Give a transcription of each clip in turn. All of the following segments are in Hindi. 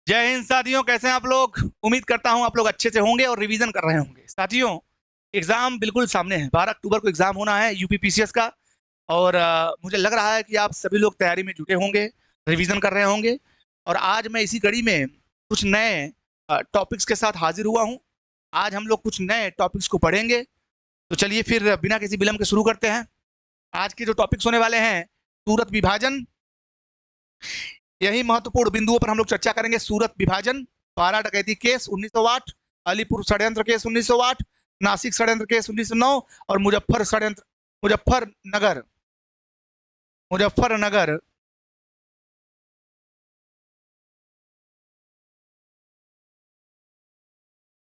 जय हिंद साथियों, कैसे हैं आप लोग। उम्मीद करता हूं आप लोग अच्छे से होंगे और रिवीजन कर रहे होंगे। साथियों, एग्जाम बिल्कुल सामने है। 12 अक्टूबर को एग्जाम होना है यूपीपीसीएस का। और मुझे लग रहा है कि आप सभी लोग तैयारी में जुटे होंगे, रिवीजन कर रहे होंगे। और आज मैं इसी कड़ी में कुछ नए टॉपिक्स के साथ हाजिर हुआ हूं। आज हम लोग कुछ नए टॉपिक्स को पढ़ेंगे। तो चलिए फिर बिना किसी विलंब के शुरू करते हैं। आज के जो टॉपिक्स होने वाले हैं, सूरत विभाजन, यही महत्वपूर्ण बिंदुओं पर हम लोग चर्चा करेंगे। सूरत विभाजन, पारा डकैती केस 1908, अलीपुर षड्यंत्र केस 1908, नासिक षड्यंत्र केस 1909 और मुजफ्फरनगर मुजफ्फरनगर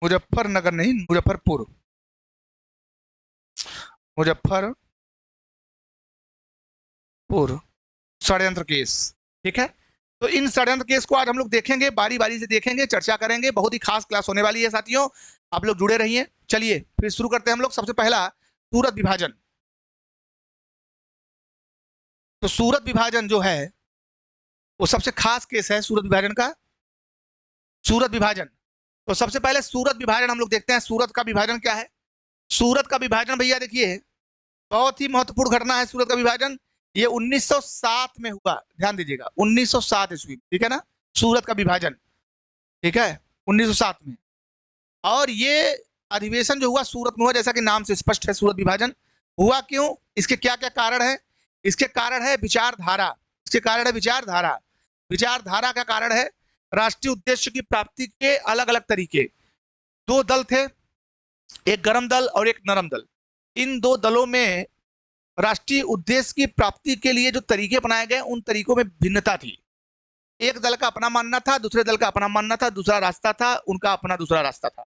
मुजफ्फरनगर नहीं, मुजफ्फरपुर षड्यंत्र केस। ठीक है, तो इन षड्यंत्र केस को आज हम लोग देखेंगे, बारी बारी से देखेंगे, चर्चा करेंगे। बहुत ही खास क्लास होने वाली है साथियों, आप लोग जुड़े रहिए। चलिए फिर शुरू करते हैं हम लोग। सबसे पहला सूरत विभाजन। तो सूरत विभाजन जो है वो सबसे खास केस है सूरत विभाजन का। सूरत विभाजन, तो सबसे पहले सूरत विभाजन हम लोग देखते हैं। सूरत का विभाजन क्या है? सूरत का विभाजन भैया देखिए, बहुत ही महत्वपूर्ण घटना है सूरत का विभाजन। ये 1907 में हुआ, ध्यान दीजिएगा, 1907 ईस्वी, ठीक है ना। सूरत का विभाजन, ठीक है, 1907 में। और ये अधिवेशन जो हुआ सूरत में हुआ, जैसा कि नाम से स्पष्ट है। सूरत विभाजन हुआ क्यों, इसके क्या क्या कारण है? इसके कारण है विचारधारा। इसके कारण है विचारधारा। विचारधारा का कारण है राष्ट्रीय उद्देश्य की प्राप्ति के अलग अलग तरीके। दो दल थे, एक गरम दल और एक नरम दल। इन दो दलों में राष्ट्रीय उद्देश्य की प्राप्ति के लिए जो तरीके अपनाए गए, उन तरीकों में भिन्नता थी। एक दल का अपना मानना था, दूसरे दल का अपना मानना था, दूसरा रास्ता था, उनका अपना दूसरा रास्ता था।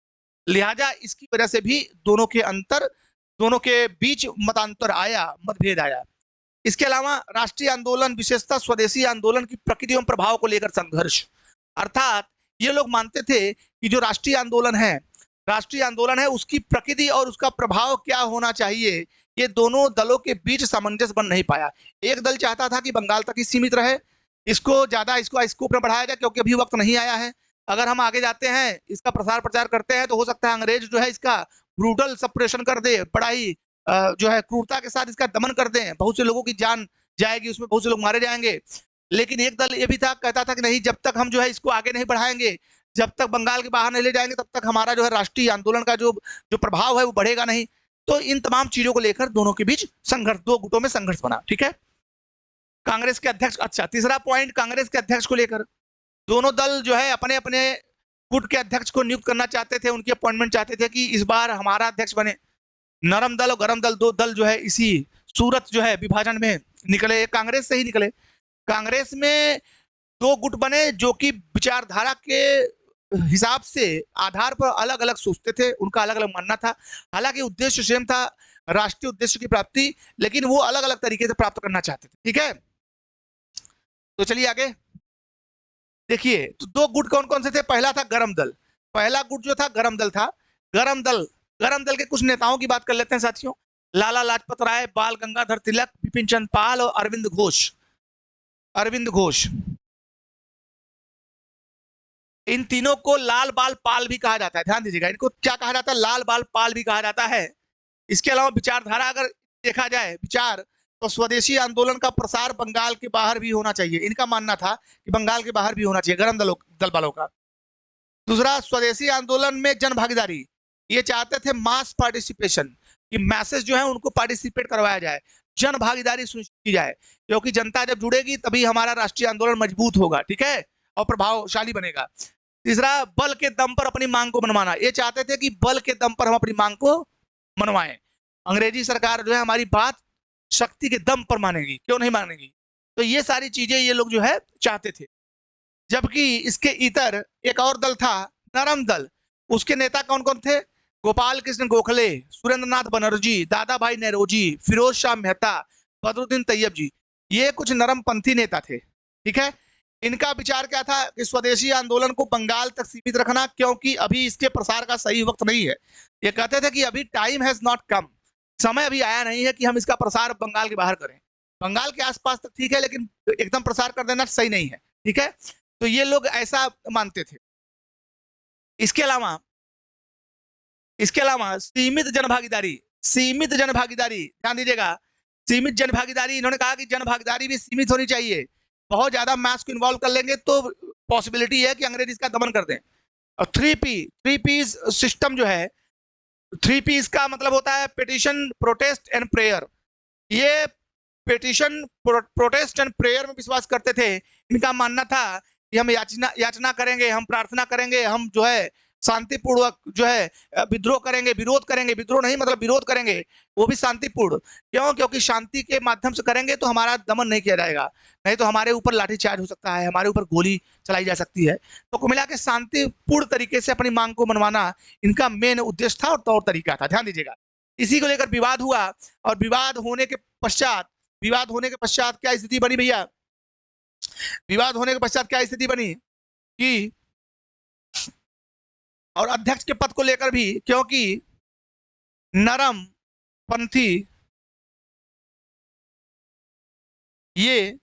लिहाजा इसकी वजह से भी दोनों के बीच मतांतर आया, मतभेद आया। इसके अलावा राष्ट्रीय आंदोलन, विशेषतः स्वदेशी आंदोलन की प्रकृति एवं प्रभाव को लेकर संघर्ष। अर्थात ये लोग मानते थे कि जो राष्ट्रीय आंदोलन है उसकी प्रकृति और उसका प्रभाव क्या होना चाहिए, ये दोनों दलों के बीच सामंजस्य बन नहीं पाया। एक दल चाहता था कि बंगाल तक ही सीमित रहे, इसको ज्यादा स्कोप में बढ़ाया जाए, क्योंकि अभी वक्त नहीं आया है। अगर हम आगे जाते हैं, इसका प्रसार प्रचार करते हैं, तो हो सकता है अंग्रेज जो है इसका ब्रूटल सप्रेशन कर दे, बड़ा ही जो है क्रूरता के साथ इसका दमन कर दें। बहुत से लोगों की जान जाएगी उसमें, बहुत से लोग मारे जाएंगे। लेकिन एक दल ये भी था, कहता था कि नहीं, जब तक हम जो है इसको आगे नहीं बढ़ाएंगे, जब तक बंगाल के बाहर नहीं ले जाएंगे, तब तक हमारा जो है राष्ट्रीय आंदोलन का जो प्रभाव है वो बढ़ेगा नहीं। तो इन तमाम चीजों को लेकर दोनों के बीच संघर्ष, दो गुटों में संघर्ष बना। ठीक है, कांग्रेस के अध्यक्ष, अच्छा तीसरा पॉइंट कांग्रेस के अध्यक्ष को लेकर, दोनों दल जो है अपने अपने गुट के अध्यक्ष को नियुक्त करना चाहते थे, उनकी अपॉइंटमेंट चाहते थे कि इस बार हमारा अध्यक्ष बने। नरम दल और गरम दल, दो दल जो है इसी सूरत जो है विभाजन में निकले, कांग्रेस से ही निकले। कांग्रेस में दो गुट बने जो कि विचारधारा के हिसाब से आधार पर अलग अलग सोचते थे, उनका अलग अलग मानना था। हालांकि उद्देश्य सेम था, राष्ट्रीय उद्देश्य की प्राप्ति, लेकिन वो अलग अलग तरीके से प्राप्त करना चाहते थे। ठीक है, तो चलिए आगे देखिए। तो दो गुट कौन कौन से थे? पहला था गरम दल। पहला गुट जो था गरम दल था। गरम दल के कुछ नेताओं की बात कर लेते हैं साथियों। लाला लाजपत राय, बाल गंगाधर तिलक, बिपिन चंद्र पाल और अरविंद घोष। इन तीनों को लाल बाल पाल भी कहा जाता है। ध्यान दीजिएगा, इनको क्या कहा जाता है? लाल बाल पाल भी कहा जाता है। इसके अलावा विचारधारा अगर देखा जाए, विचार, तो स्वदेशी आंदोलन का प्रसार बंगाल के बाहर भी होना चाहिए। इनका मानना था कि बंगाल के बाहर भी होना चाहिए, गरम दल वालों का। दूसरा, स्वदेशी आंदोलन में जन भागीदारी, ये चाहते थे मास पार्टिसिपेशन, कि मैसेज जो है उनको पार्टिसिपेट करवाया जाए, जन भागीदारी सुनिश्चित की जाए, क्योंकि जनता जब जुड़ेगी तभी हमारा राष्ट्रीय आंदोलन मजबूत होगा। ठीक है, और प्रभावशाली बनेगा। तीसरा, बल के दम पर अपनी मांग को मनवाना, ये चाहते थे कि बल के दम पर हम अपनी मांग को मनवाएं। अंग्रेजी सरकार जो है हमारी बात शक्ति के दम पर मानेगी, क्यों नहीं मानेगी? तो ये सारी चीजें ये लोग जो है चाहते थे। जबकि इसके इतर एक और दल था, नरम दल। उसके नेता कौन कौन थे? गोपाल कृष्ण गोखले, सुरेंद्रनाथ बनर्जी, दादा भाई नौरोजी, फिरोज शाह मेहता, बदरुद्दीन तैयब जी। ये कुछ नरमपंथी नेता थे। ठीक है, इनका विचार क्या था कि स्वदेशी आंदोलन को बंगाल तक सीमित रखना, क्योंकि अभी इसके प्रसार का सही वक्त नहीं है। ये कहते थे कि अभी टाइम हैज नॉट कम, समय अभी आया नहीं है कि हम इसका प्रसार बंगाल के बाहर करें। बंगाल के आसपास तक ठीक है, लेकिन एकदम प्रसार कर देना सही नहीं है। ठीक है, तो ये लोग ऐसा मानते थे। इसके अलावा सीमित जनभागीदारी ध्यान दीजिएगा, सीमित जनभागीदारी, इन्होंने कहा कि जनभागीदारी भी सीमित होनी चाहिए। बहुत ज्यादा मास को इन्वॉल्व कर लेंगे तो पॉसिबिलिटी है कि अंग्रेज इसका दमन कर दें। और 3P सिस्टम जो है, 3P इसका मतलब होता है पिटिशन, प्रोटेस्ट एंड प्रेयर। ये पिटिशन, प्रोटेस्ट एंड प्रेयर में विश्वास करते थे। इनका मानना था कि हम याचना करेंगे, हम प्रार्थना करेंगे, हम जो है शांतिपूर्वक जो है विद्रोह करेंगे, विरोध करेंगे, विद्रोह नहीं मतलब विरोध करेंगे, वो भी शांतिपूर्ण। क्यों? क्योंकि शांति के माध्यम से करेंगे तो हमारा दमन नहीं किया जाएगा, नहीं तो हमारे ऊपर लाठीचार्ज हो सकता है, हमारे ऊपर गोली चलाई जा सकती है। तो कुल मिला के शांतिपूर्ण तरीके से अपनी मांग को मनवाना इनका मेन उद्देश्य था और तौर तरीका था। ध्यान दीजिएगा, इसी को लेकर विवाद हुआ और विवाद होने के पश्चात क्या स्थिति बनी भैया? विवाद होने के पश्चात क्या स्थिति बनी कि और अध्यक्ष के पद को लेकर भी, क्योंकि नरम पंथी ये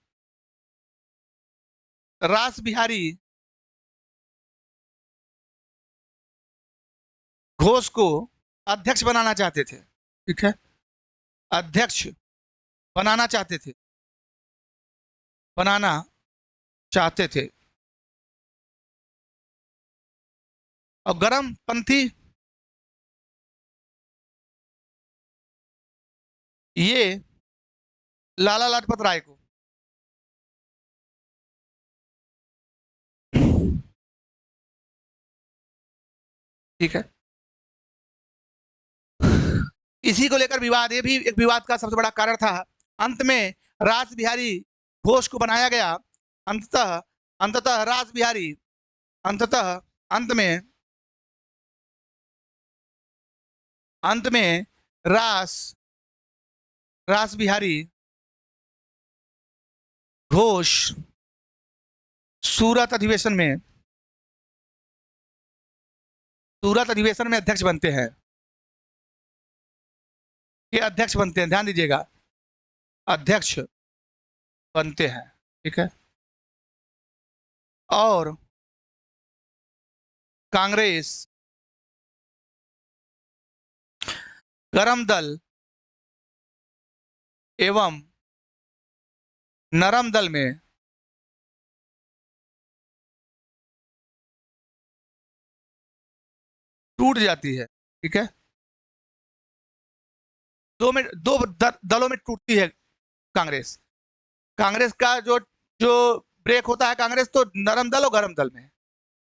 रास बिहारी घोष को अध्यक्ष बनाना चाहते थे। ठीक है, अध्यक्ष बनाना चाहते थे। और गरम पंथी ये लाला लाजपत राय को। ठीक है, इसी को लेकर विवाद, ये भी एक विवाद का सबसे बड़ा कारण था। अंत में रास बिहारी घोष को बनाया गया। अंततः रास बिहारी अंत में रास बिहारी घोष सूरत अधिवेशन में अध्यक्ष बनते हैं। ये अध्यक्ष बनते हैं, ध्यान दीजिएगा, अध्यक्ष बनते हैं। ठीक है, और कांग्रेस गरम दल एवं नरम दल में टूट जाती है। ठीक है, दो दलों में टूटती है कांग्रेस। का जो ब्रेक होता है कांग्रेस, तो नरम दल और गरम दल में।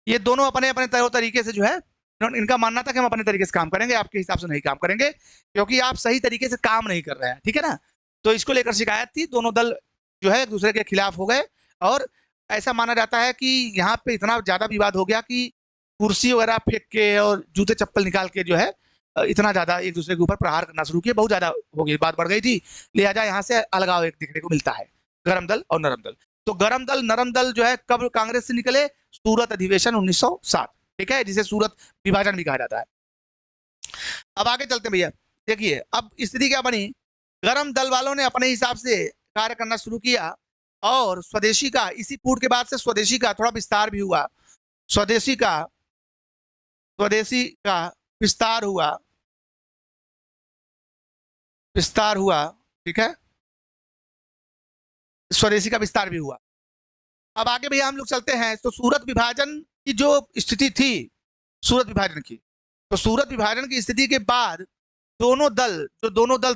ये दोनों अपने अपने तरीके से जो है, इनका मानना था कि हम अपने तरीके से काम करेंगे, आपके हिसाब से नहीं काम करेंगे, क्योंकि आप सही तरीके से काम नहीं कर रहे हैं। ठीक है ना, तो इसको लेकर शिकायत थी। दोनों दल जो है एक दूसरे के खिलाफ हो गए और ऐसा माना जाता है कि यहाँ पे इतना ज्यादा विवाद हो गया कि कुर्सी वगैरह फेंक के और जूते चप्पल निकाल के जो है इतना ज्यादा एक दूसरे के ऊपर प्रहार करना शुरू किया, बहुत ज्यादा हो गई, बात बढ़ गई थी। लिहाजा यहाँ से अलगाव एक देखने को मिलता है, गरम दल और नरम दल। तो गरम दल नरम दल जो है कब कांग्रेस से निकले? सूरत अधिवेशन 1907। ठीक है, जिसे सूरत विभाजन भी कहा जाता है। अब आगे चलते भैया, देखिए अब स्थिति क्या बनी। गरम दल वालों ने अपने हिसाब से कार्य करना शुरू किया और स्वदेशी का, इसी पूर्व के बाद से स्वदेशी का थोड़ा विस्तार भी हुआ। स्वदेशी का विस्तार हुआ। ठीक है, स्वदेशी का विस्तार भी हुआ। अब आगे भैया हम लोग चलते हैं। तो सूरत विभाजन की जो स्थिति थी, सूरत विभाजन की, तो सूरत विभाजन की स्थिति के बाद दोनों दल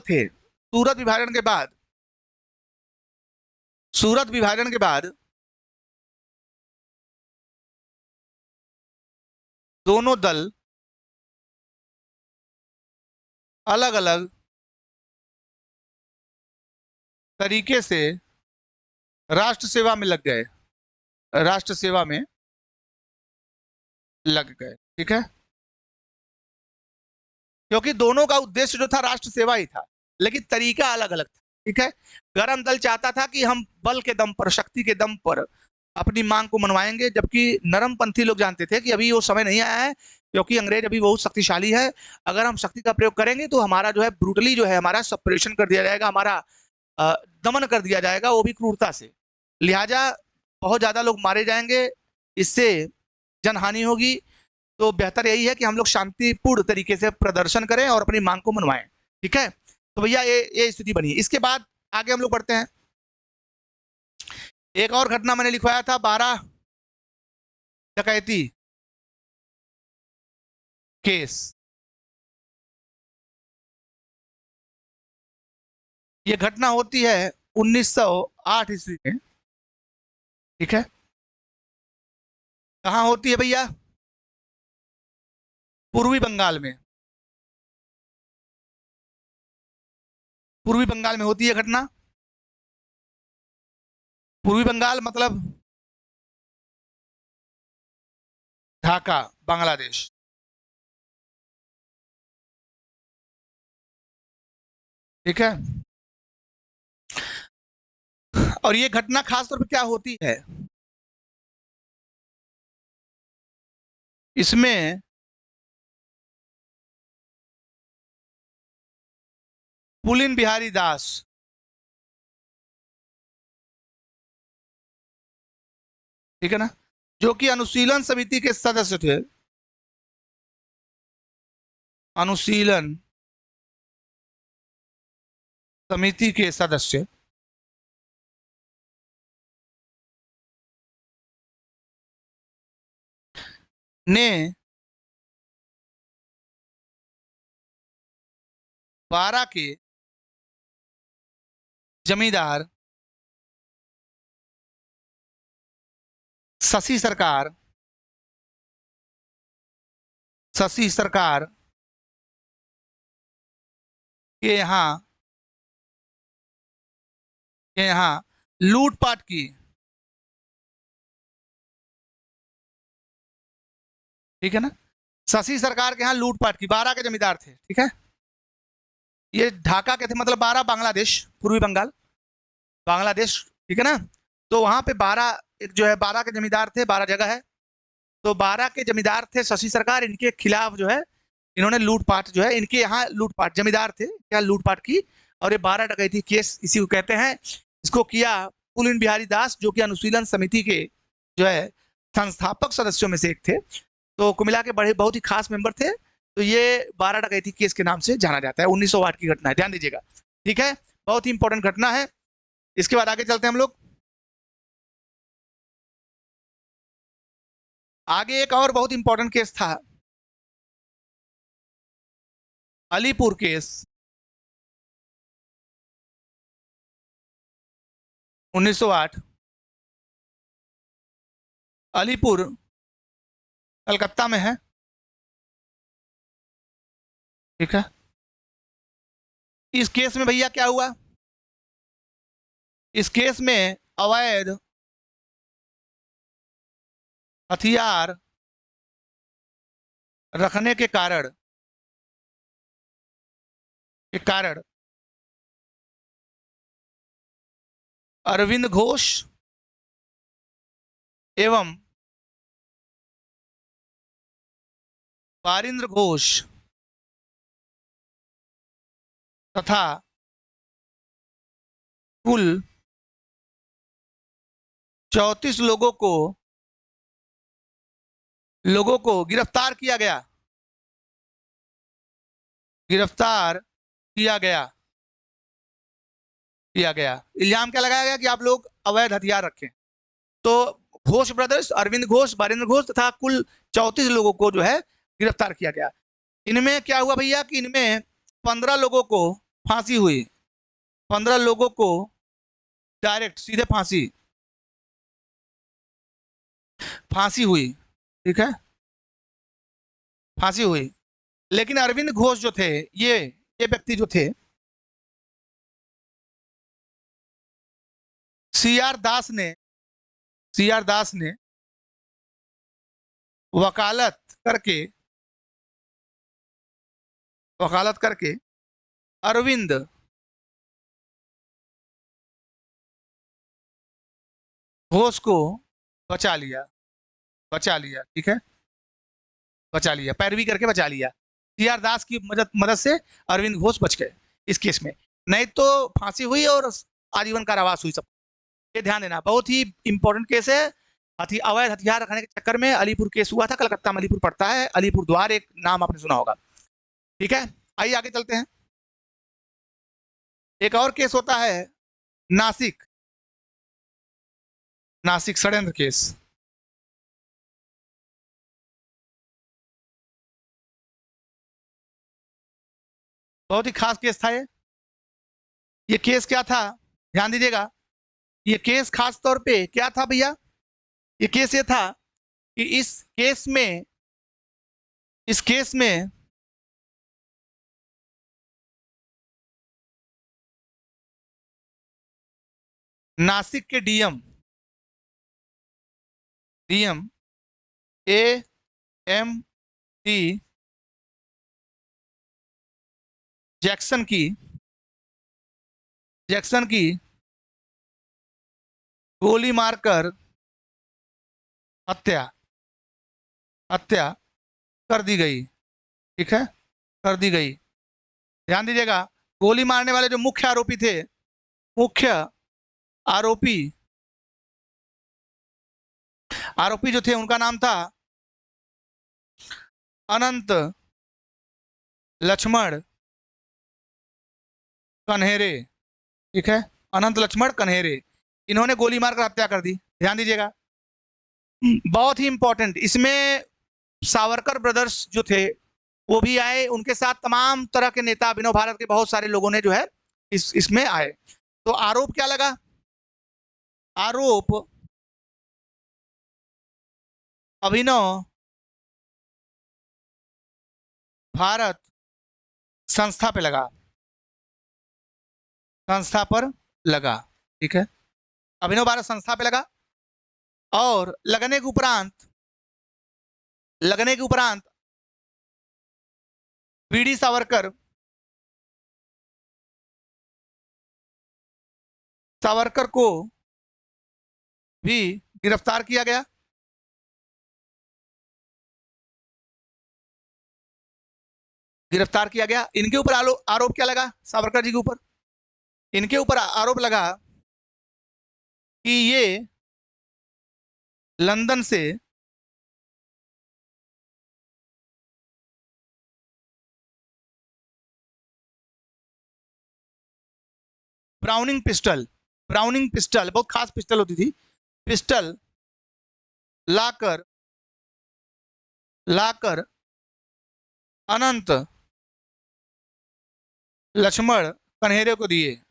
थे, सूरत विभाजन के बाद दोनों दल अलग अलग तरीके से राष्ट्र सेवा में लग गए। ठीक है, क्योंकि दोनों का उद्देश्य जो था राष्ट्र सेवा ही था, लेकिन तरीका अलग अलग था। ठीक है, गरम दल चाहता था कि हम बल के दम पर, शक्ति के दम पर अपनी मांग को मनवाएंगे, जबकि नरमपंथी लोग जानते थे कि अभी वो समय नहीं आया है, क्योंकि अंग्रेज अभी बहुत शक्तिशाली है। अगर हम शक्ति का प्रयोग करेंगे तो हमारा जो है ब्रूटली जो है हमारा सप्रेशन कर दिया जाएगा, हमारा दमन कर दिया जाएगा, वो भी क्रूरता से। लिहाजा बहुत ज्यादा लोग मारे जाएंगे, इससे जनहानि होगी। तो बेहतर यही है कि हम लोग शांतिपूर्ण तरीके से प्रदर्शन करें और अपनी मांग को मनवाएं। ठीक है, तो भैया ये स्थिति बनी। इसके बाद आगे हम लोग बढ़ते हैं। एक और घटना मैंने लिखवाया था, 12 डकैती केस। ये घटना होती है 1908 ईस्वी में। ठीक है, कहाँ होती है भैया? पूर्वी बंगाल में। पूर्वी बंगाल में होती है घटना। पूर्वी बंगाल मतलब ढाका, बांग्लादेश। ठीक है, और ये घटना खासतौर पर क्या होती है, इसमें पुलिन बिहारी दास, ठीक है ना, जो कि अनुशीलन समिति के सदस्य थे। अनुशीलन समिति के सदस्य ने 12 के जमींदार शशि सरकार के यहाँ लूटपाट की। ठीक है ना, शशि सरकार के यहाँ लूटपाट की। 12 के जमींदार थे। ठीक है, ये ढाका के थे, मतलब 12 बांग्लादेश, पूर्वी बंगाल, बांग्लादेश। ठीक है ना, तो वहां पे 12 जो है 12 के जमींदार थे। 12 जगह है, तो 12 के जमींदार थे शशि सरकार। इनके खिलाफ जो है इन्होंने लूटपाट, जो है इनके यहाँ लूटपाट, जमींदार थे क्या, लूटपाट की। और ये 12 डकैती केस इसी को कहते हैं। इसको किया पुलिन बिहारी दास, जो कि अनुशीलन समिति के जो है संस्थापक सदस्यों में से एक थे। तो कुल मिला के बड़े बहुत ही खास मेंबर थे। तो ये 12 डकैती केस के नाम से जाना जाता है। 1908 की घटना है, ध्यान दीजिएगा। ठीक है, बहुत ही इंपॉर्टेंट घटना है। इसके बाद आगे चलते हैं हम लोग। आगे एक और बहुत इंपॉर्टेंट केस था, अलीपुर केस, 1908। अलीपुर कलकत्ता में है। ठीक है, इस केस में भैया क्या हुआ, इस केस में अवैध हथियार रखने के कारण अरविंद घोष एवं बारिंद्र घोष तथा कुल 34 लोगों को गिरफ्तार किया गया। इल्जाम क्या लगाया गया कि आप लोग अवैध हथियार रखें। तो घोष ब्रदर्स, अरविंद घोष, बारिंद्र घोष तथा कुल 34 लोगों को जो है गिरफ्तार किया गया। इनमें क्या हुआ भैया कि इनमें 15 लोगों को फांसी हुई। 15 लोगों को डायरेक्ट सीधे फांसी हुई। ठीक है, फांसी हुई। लेकिन अरविंद घोष जो थे, ये व्यक्ति जो थे, सीआर दास ने वकालत करके अरविंद घोष को बचा लिया। ठीक है, बचा लिया, पैरवी करके बचा लिया। सीआर दास की मदद से अरविंद घोष बच गए इस केस में, नहीं तो फांसी हुई और आजीवन कारावास हुई सब। ये ध्यान देना, बहुत ही इंपॉर्टेंट केस है। अवैध हथियार रखने के चक्कर में अलीपुर केस हुआ था। कलकत्ता में अलीपुर पड़ता है, अलीपुर द्वार एक नाम आपने सुना होगा। ठीक है, आइए आगे चलते हैं। एक और केस होता है नासिक, नासिक षड्यंत्र केस। बहुत ही खास केस था ये केस क्या था, ध्यान दीजिएगा। ये केस खास तौर पे क्या था भैया, ये केस ये था कि इस केस में नासिक के डीएम AMT जैक्सन की गोली मारकर हत्या कर दी गई। ठीक है, कर दी गई। ध्यान दीजिएगा, गोली मारने वाले जो मुख्य आरोपी जो थे उनका नाम था अनंत लक्ष्मण कन्हेरे। ठीक है, अनंत लक्ष्मण कन्हेरे, इन्होंने गोली मारकर हत्या कर दी। ध्यान दीजिएगा, बहुत ही इंपॉर्टेंट, इसमें सावरकर ब्रदर्स जो थे वो भी आए, उनके साथ तमाम तरह के नेता, अभिनव भारत के बहुत सारे लोगों ने जो है इसमें आए। तो आरोप क्या लगा, आरोप अभिनव भारत संस्था पे लगा, संस्था पर लगा। ठीक है, अभिनव भारत संस्था पे लगा, और लगने के उपरांत वीडी सावरकर को भी गिरफ्तार किया गया। इनके ऊपर आरोप क्या लगा, सावरकर जी के ऊपर, इनके ऊपर आरोप लगा कि ये लंदन से ब्राउनिंग पिस्टल बहुत खास पिस्टल होती थी, पिस्टल लाकर अनंत लक्ष्मण कन्हेरे को दिए।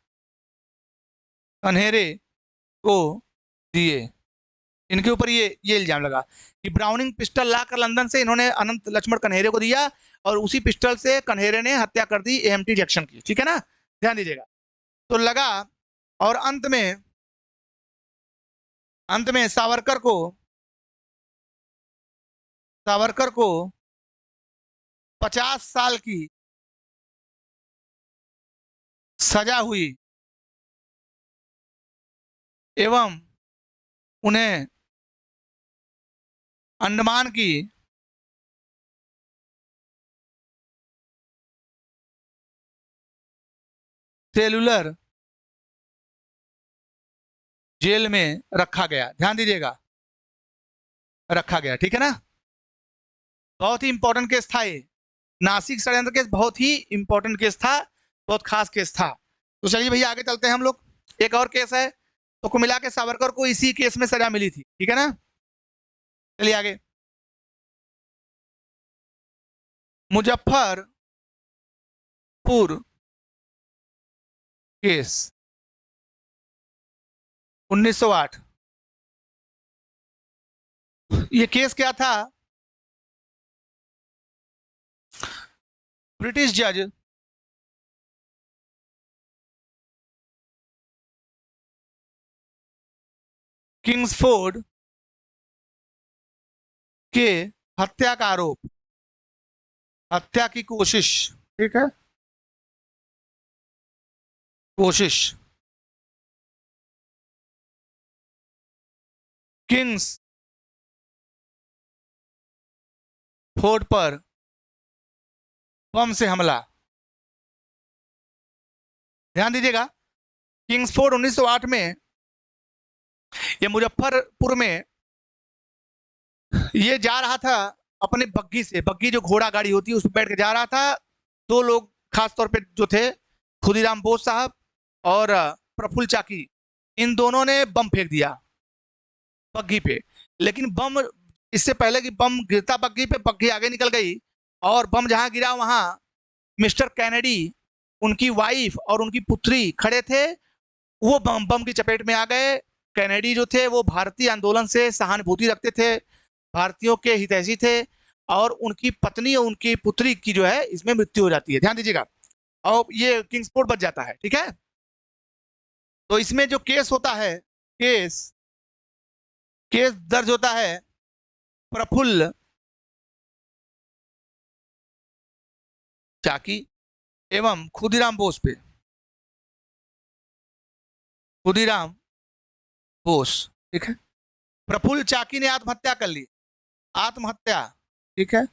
इनके ऊपर ये इल्जाम लगा कि ब्राउनिंग पिस्टल लाकर लंदन से इन्होंने अनंत लक्ष्मण कन्हेरे को दिया, और उसी पिस्टल से कन्हेरे ने हत्या कर दी AMT जैक्सन की। ठीक है ना, ध्यान दीजिएगा। तो लगा, और अंत में सावरकर को 50 साल की सजा हुई, एवं उन्हें अंडमान की सेलुलर जेल में रखा गया। ध्यान दीजिएगा, रखा गया। ठीक है ना, बहुत ही इंपॉर्टेंट केस था ये, नासिक षड्यंत्र केस बहुत ही इंपॉर्टेंट केस था, बहुत खास केस था। तो चलिए भैया आगे चलते हैं हम लोग। एक और केस है, तो कुल मिला के सावरकर को इसी केस में सजा मिली थी। ठीक है ना, चलिए आगे। मुजफ्फरपुर केस 1908। ये केस क्या था, ब्रिटिश जज किंग्सफोर्ड के हत्या का आरोप, हत्या की कोशिश। ठीक है, कोशिश, किंग्सफोर्ड पर बम से हमला। ध्यान दीजिएगा, किंग्सफोर्ड 1908 में, ये मुजफ्फरपुर में ये जा रहा था अपने बग्गी से, बग्गी जो घोड़ा गाड़ी होती है उसमें बैठ के जा रहा था। दो लोग खास तौर पे जो थे, खुदीराम बोस साहब और प्रफुल्ल चाकी, इन दोनों ने बम फेंक दिया बग्गी पे। लेकिन बम, इससे पहले कि बम गिरता बग्गी पे, बग्गी आगे निकल गई और बम जहां गिरा वहां मिस्टर कैनेडी, उनकी वाइफ और उनकी पुत्री खड़े थे, वो बम की चपेट में आ गए। कैनेडी जो थे वो भारतीय आंदोलन से सहानुभूति रखते थे, भारतीयों के हितैषी थे, और उनकी पत्नी और उनकी पुत्री की जो है इसमें मृत्यु हो जाती है, ध्यान दीजिएगा, और ये किंग्सफोर्ड बच जाता है। ठीक है, तो इसमें जो केस होता है, केस केस दर्ज होता है प्रफुल्ल चाकी एवं खुदीराम बोस पे, खुदीराम बोस। ठीक है, प्रफुल्ल चाकी ने आत्महत्या कर ली, आत्महत्या। ठीक है,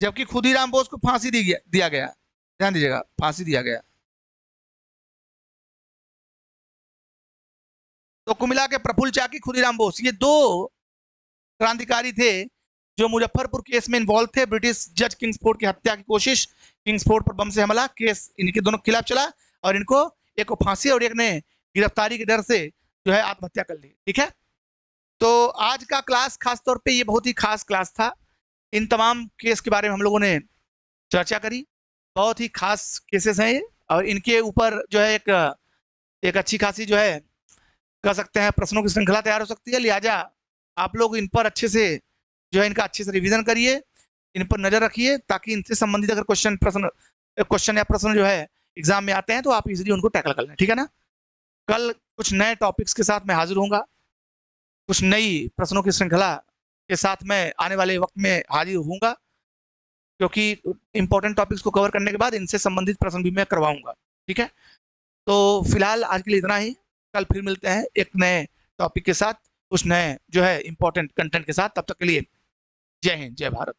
जबकि खुदीराम बोस को फांसी दिया गया, ध्यान दीजिएगा, फांसी दिया गया। तो कुल मिला के प्रफुल्ल चाकी, खुदीराम बोस, ये दो क्रांतिकारी थे जो मुजफ्फरपुर केस में इन्वॉल्व थे। ब्रिटिश जज किंग्सफोर्ड की हत्या की कोशिश, किंग्सफोर्ड पर बम से हमला, केस इनके दोनों के खिलाफ चला और इनको, एक को फांसी और एक ने गिरफ्तारी के डर से जो है आत्महत्या कर ली। ठीक है, तो आज का क्लास खास तौर पे ये बहुत ही खास क्लास था। इन तमाम केस के बारे में हम लोगों ने चर्चा करी, बहुत ही खास केसेस हैं ये, और इनके ऊपर जो है एक अच्छी खासी जो है कह सकते हैं प्रश्नों की श्रृंखला तैयार हो सकती है। लिहाजा आप लोग इन पर अच्छे से जो है इनका अच्छे से रिवीजन करिए, इन पर नजर रखिए, ताकि इनसे संबंधित अगर क्वेश्चन या प्रश्न जो है एग्जाम में आते हैं तो आप इजीली उनको टैकल कर लें। ठीक है ना, कल कुछ नए टॉपिक्स के साथ मैं हाजिर होऊंगा, कुछ नई प्रश्नों की श्रृंखला के साथ मैं आने वाले वक्त में हाजिर होऊंगा, क्योंकि इंपॉर्टेंट टॉपिक्स को कवर करने के बाद इनसे संबंधित प्रश्न भी मैं करवाऊंगा। ठीक है, तो फिलहाल आज के लिए इतना ही, कल फिर मिलते हैं एक नए टॉपिक के साथ, कुछ नए जो है इंपॉर्टेंट कंटेंट के साथ। तब तक के लिए जय हिंद, जय भारत।